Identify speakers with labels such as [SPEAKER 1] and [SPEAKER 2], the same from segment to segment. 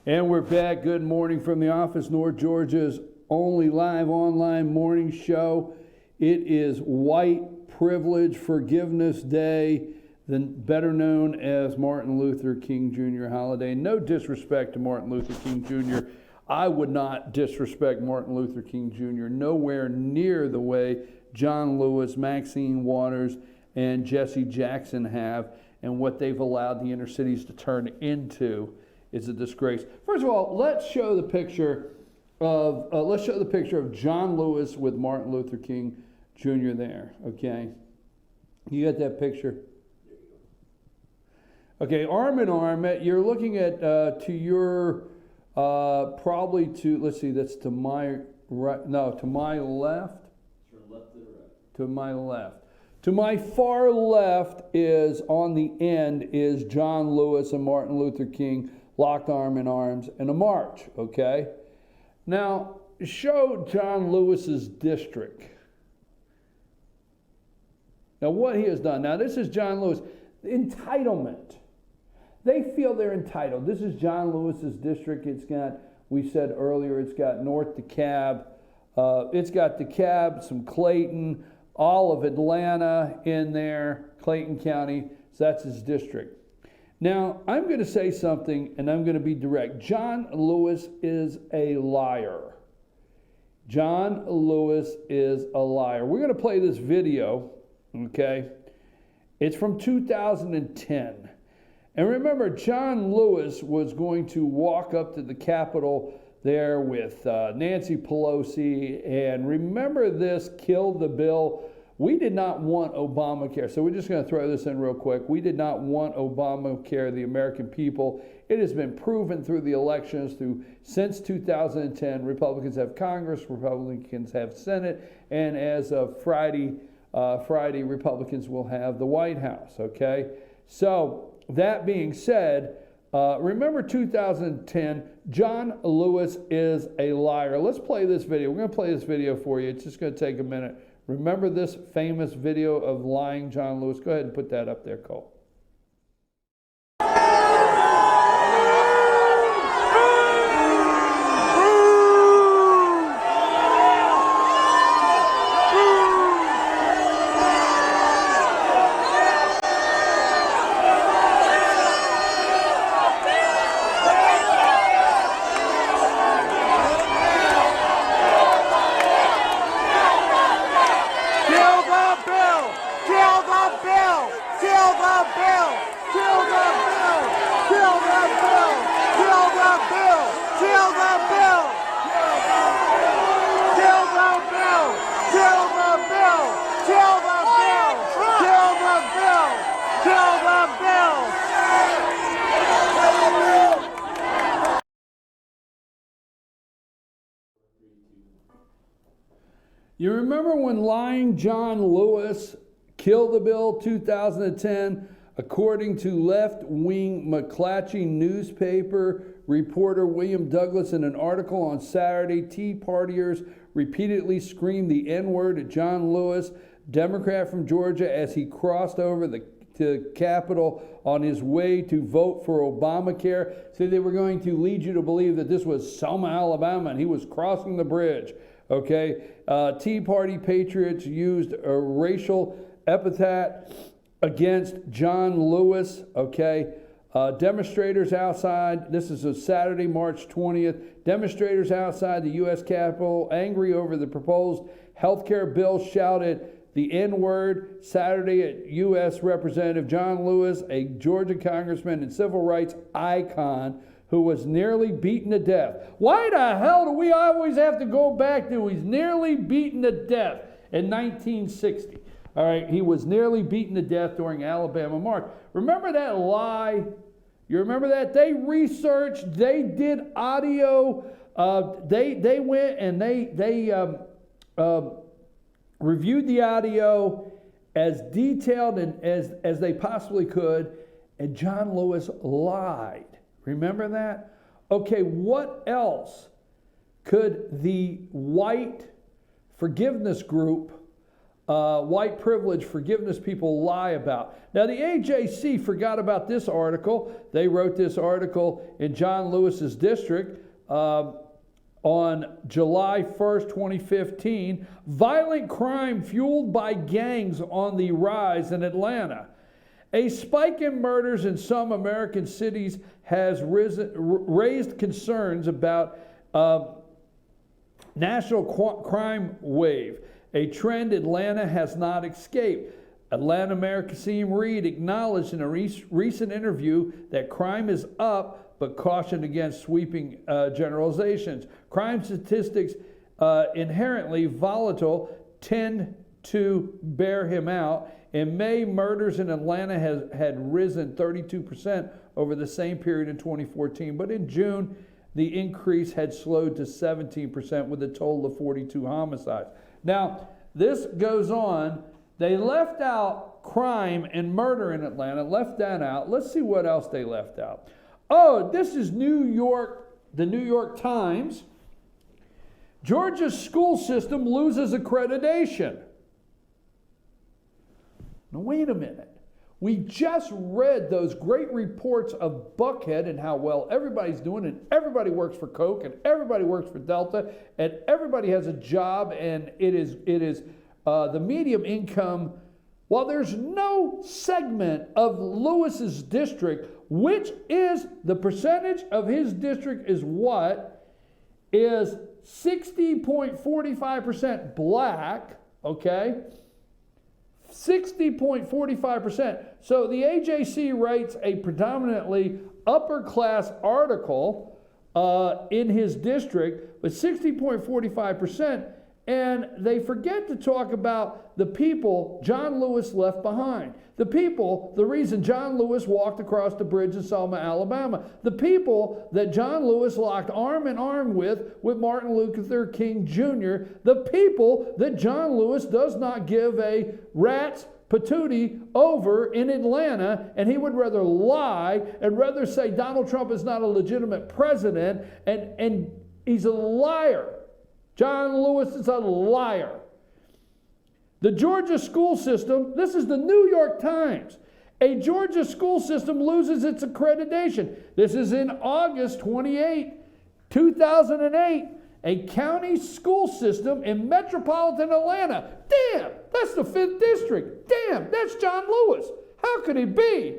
[SPEAKER 1] And we're back. Good morning from the office, North Georgia's only live online morning show. It is White Privilege Forgiveness Day, better known as Martin Luther King Jr. holiday. No disrespect to Martin Luther King Jr. I would not disrespect Martin Luther King Jr. nowhere near the way John Lewis, Maxine Waters, and Jesse Jackson have, and what they've allowed the inner cities to turn into is a disgrace. First of all, let's show the picture of John Lewis with Martin Luther King Jr. there. Okay, you got that picture? Okay, arm in arm. You're looking at to your probably to, let's see, that's to my right. No, to my left.
[SPEAKER 2] From left to the right.
[SPEAKER 1] To my left. To my far left is on the end is John Lewis and Martin Luther King locked arm in arms in a march, okay? Now, show John Lewis's district. Now, what he has done. Now, this is John Lewis. Entitlement. They feel they're entitled. This is John Lewis's district. It's got, we said earlier, it's got North DeKalb. It's got DeKalb, some Clayton, all of Atlanta in there, Clayton County. So that's his district. Now, I'm going to say something, and I'm going to be direct. John Lewis is a liar. John Lewis is a liar. We're going to play this video, okay? It's from 2010. And remember, John Lewis was going to walk up to the Capitol there with Nancy Pelosi. And remember this, killed the bill. We did not want Obamacare. So we're just going to throw this in real quick. We did not want Obamacare, the American people. It has been proven through the elections since 2010. Republicans have Congress, Republicans have Senate, and as of Friday, Republicans will have the White House, okay? So that being said, remember 2010, John Lewis is a liar. Let's play this video. We're going to play this video for you. It's just going to take a minute. Remember this famous video of lying John Lewis? Go ahead and put that up there, Cole. You remember when lying John Lewis killed the bill 2010, according to left-wing McClatchy newspaper reporter William Douglas in an article on Saturday, Tea Partiers repeatedly screamed the N-word at John Lewis, Democrat from Georgia, as he crossed over the Capitol on his way to vote for Obamacare. So they were going to lead you to believe that this was Selma, Alabama, and he was crossing the bridge. Okay, Tea Party patriots used a racial epithet against John Lewis. Okay, demonstrators outside, this is a Saturday, March 20th, demonstrators outside the U.S. Capitol, angry over the proposed health care bill, shouted the N-word Saturday at U.S. Representative John Lewis, a Georgia congressman and civil rights icon, who was nearly beaten to death. Why the hell do we always have to go back to he's nearly beaten to death in 1960? All right, he was nearly beaten to death during Alabama March. Remember that lie? You remember that? They researched, they did audio, they went and they reviewed the audio as detailed and as they possibly could, and John Lewis lied. Remember that? Okay, what else could the white forgiveness group white privilege forgiveness people lie about. Now, the AJC forgot about this article. They wrote this article in John Lewis's district on July 1st, 2015. Violent crime fueled by gangs on the rise in Atlanta. A spike in murders in some American cities has raised concerns about national crime wave, a trend Atlanta has not escaped. Atlanta Mayor Kasim Reed acknowledged in a recent interview that crime is up, but cautioned against sweeping generalizations. Crime statistics, inherently volatile, tend to bear him out. In May, murders in Atlanta had risen 32% over the same period in 2014, but in June, the increase had slowed to 17% with a total of 42 homicides. Now, this goes on. They left out crime and murder in Atlanta, left that out. Let's see what else they left out. Oh, this is New York, the New York Times. Georgia's school system loses accreditation. Now, wait a minute. We just read those great reports of Buckhead and how well everybody's doing, and everybody works for Coke, and everybody works for Delta, and everybody has a job, and it is the medium income. While there's no segment of Lewis's district, which is the percentage of his district is what? Is 60.45% black, okay? 60.45%. So the AJC writes a predominantly upper class article in his district with 60.45%, and they forget to talk about the people John Lewis left behind. The people, the reason John Lewis walked across the bridge in Selma, Alabama. The people that John Lewis locked arm in arm with Martin Luther King Jr. The people that John Lewis does not give a rat's patootie over in Atlanta, and he would rather lie and rather say Donald Trump is not a legitimate president, and he's a liar. John Lewis is a liar. The Georgia school system, this is the New York Times. A Georgia school system loses its accreditation. This is in August 28, 2008. A county school system in metropolitan Atlanta. Damn, that's the 5th district. Damn, that's John Lewis. How could he be?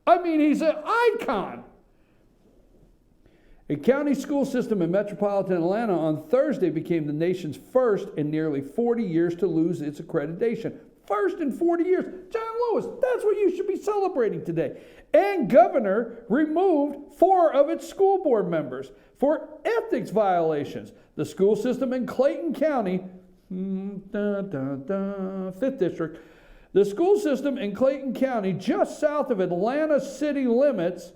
[SPEAKER 1] I mean, he's an icon. A county school system in metropolitan Atlanta on Thursday became the nation's first in nearly 40 years to lose its accreditation. First in 40 years. John Lewis, that's what you should be celebrating today. And governor removed 4 of its school board members for ethics violations. The school system in Clayton County, 5th district, the school system in Clayton County, just south of Atlanta city limits,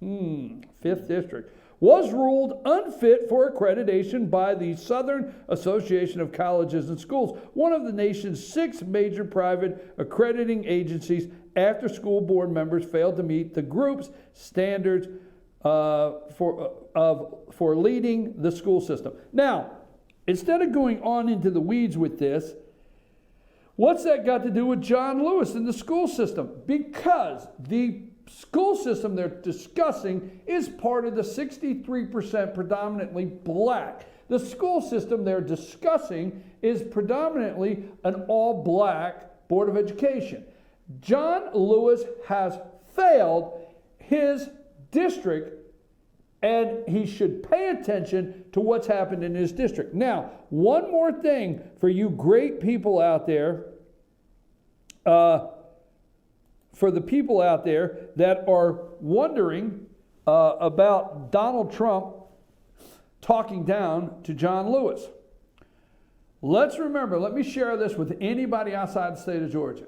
[SPEAKER 1] 5th district, was ruled unfit for accreditation by the Southern Association of Colleges and Schools, one of the nation's 6 major private accrediting agencies, after school board members failed to meet the group's standards for leading the school system. Now, instead of going on into the weeds with this, what's that got to do with John Lewis and the school system? Because the school system they're discussing is part of the 63% predominantly black. The school system they're discussing is predominantly an all-black Board of Education. John Lewis has failed his district, and he should pay attention to what's happened in his district. Now, one more thing for you great people out there, for the people out there that are wondering about Donald Trump talking down to John Lewis. Let's remember, let me share this with anybody outside the state of Georgia.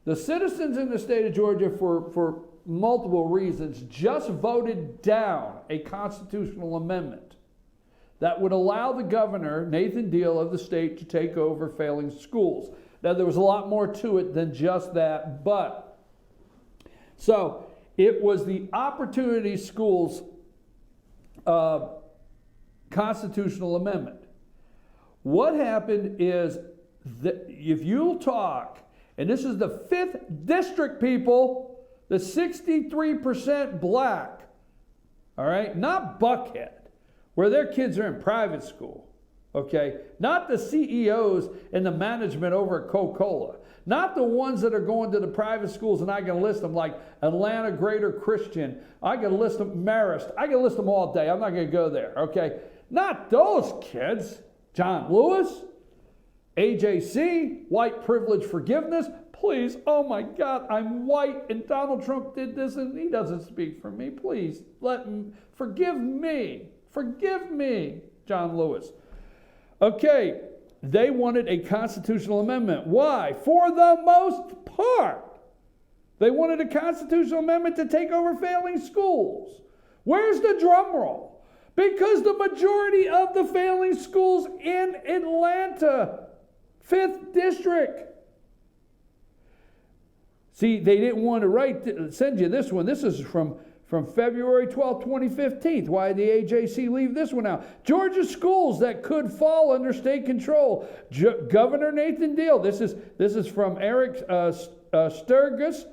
[SPEAKER 1] The citizens in the state of Georgia, for multiple reasons, just voted down a constitutional amendment that would allow the governor, Nathan Deal, of the state to take over failing schools. Now, there was a lot more to it than just that, but so it was the Opportunity Schools constitutional amendment. What happened is if you'll talk, and this is the 5th district, people, the 63% black, all right, not Buckhead, where their kids are in private school, okay, not the CEOs and the management over at Coca-Cola, not the ones that are going to the private schools, and I can list them like Atlanta Greater Christian, I can list them, Marist, I can list them all day, I'm not going to go there, okay, not those kids. John Lewis, AJC, white privilege forgiveness. Please, oh my God, I'm white and Donald Trump did this and he doesn't speak for me. Please, forgive me, John Lewis. Okay, they wanted a constitutional amendment. Why? For the most part, they wanted a constitutional amendment to take over failing schools. Where's the drum roll? Because the majority of the failing schools in Atlanta, 5th district. See, they didn't want to send you this one. This is from February 12, 2015. Why did the AJC leave this one out? Georgia schools that could fall under state control. Governor Nathan Deal. This is from Eric Sturgis.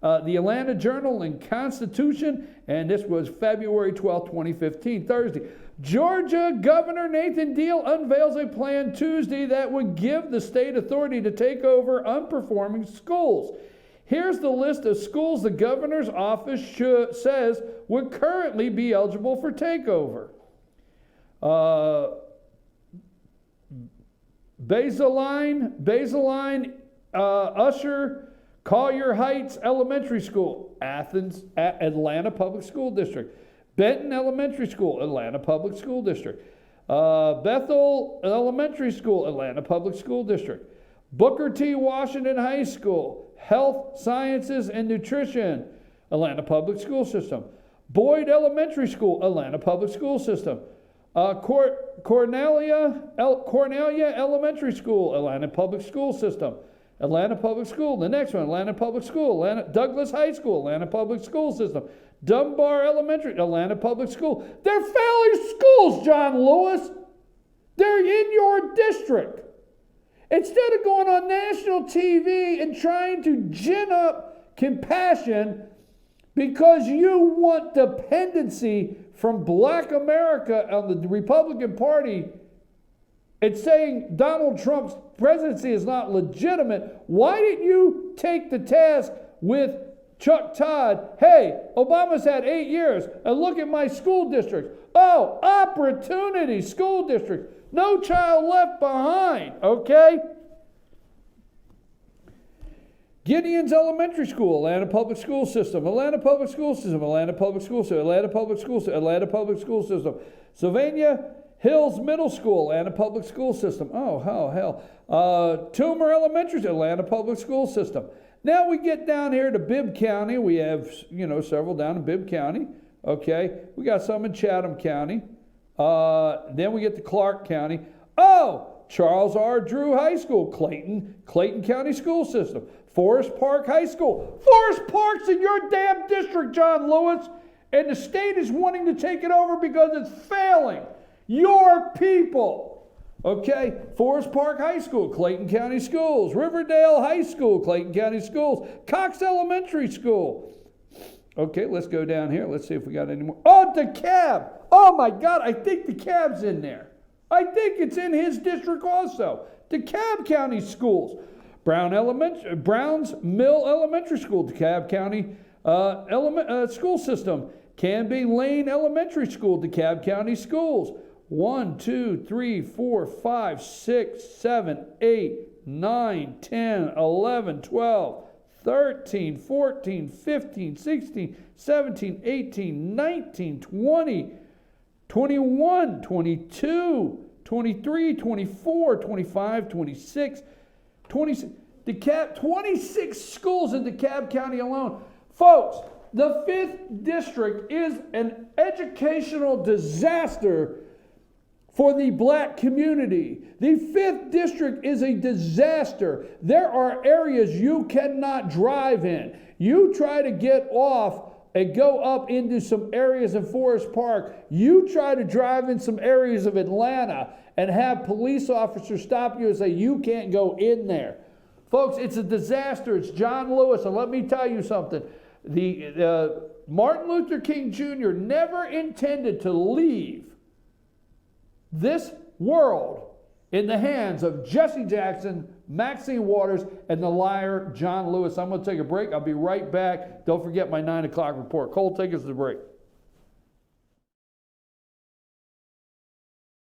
[SPEAKER 1] The Atlanta Journal and Constitution, and this was February 12, 2015, Thursday. Georgia Governor Nathan Deal unveils a plan Tuesday that would give the state authority to take over unperforming schools. Here's the list of schools the governor's office says would currently be eligible for takeover. Baseline, Usher, Collier Heights Elementary School, Atlanta Public School District. Benton Elementary School, Atlanta Public School District. Bethel Elementary School, Atlanta Public School District. Booker T. Washington High School, Health, Sciences, and Nutrition, Atlanta Public School System. Boyd Elementary School, Atlanta Public School System. Cornelia Elementary School, Atlanta Public School System. Atlanta Public School. The next one, Atlanta Public School. Douglas High School, Atlanta Public School System. Dunbar Elementary, Atlanta Public School. They're failing schools, John Lewis. They're in your district. Instead of going on national TV and trying to gin up compassion because you want dependency from black America on the Republican Party and saying Donald Trump's presidency is not legitimate, why didn't you take the task with Chuck Todd? Hey, Obama's had 8 years, and look at my school districts. Oh, opportunity school districts. No child left behind, okay? Gideon's Elementary School, Atlanta Public School System, Atlanta Public School System, Atlanta Public School System, Atlanta Public School System, Atlanta Public School System, Sylvania Hills Middle School, Atlanta Public School System. Oh, hell. Toomer Elementary, Atlanta Public School System. Now we get down here to Bibb County. We have, several down in Bibb County. Okay. We got some in Chatham County. Then we get to Clark County. Oh, Charles R. Drew High School, Clayton County School System. Forest Park High School. Forest Park's in your damn district, John Lewis. And the state is wanting to take it over because it's failing your people. Okay, Forest Park High School, Clayton County Schools. Riverdale High School, Clayton County Schools. Cox Elementary School. Okay, let's go down here. Let's see if we got any more. Oh, DeKalb. Oh my God, I think DeKalb's in there. I think it's in his district also. DeKalb County Schools. Browns Mill Elementary School, DeKalb County School System. Canby Lane Elementary School, DeKalb County Schools. 1, 2, 3, 4, 5, 6, 7, 8, 9, 10, 11, 12, 13, 14, 15, 16, 17, 18, 19, 20, 21, 22, 23, 24, 25, 26, 26. 26 schools in DeKalb County alone. Folks, the 5th district is an educational disaster for the black community. The 5th district is a disaster. There are areas you cannot drive in. You try to get off and go up into some areas in Forest Park. You try to drive in some areas of Atlanta, and have police officers stop you and say, you can't go in there. Folks, it's a disaster. It's John Lewis, and let me tell you something. Martin Luther King Jr. never intended to leave this world in the hands of Jesse Jackson, Maxine Waters, and the liar John Lewis. I'm going to take a break. I'll be right back. Don't forget my 9 o'clock report. Cole, take us to the break.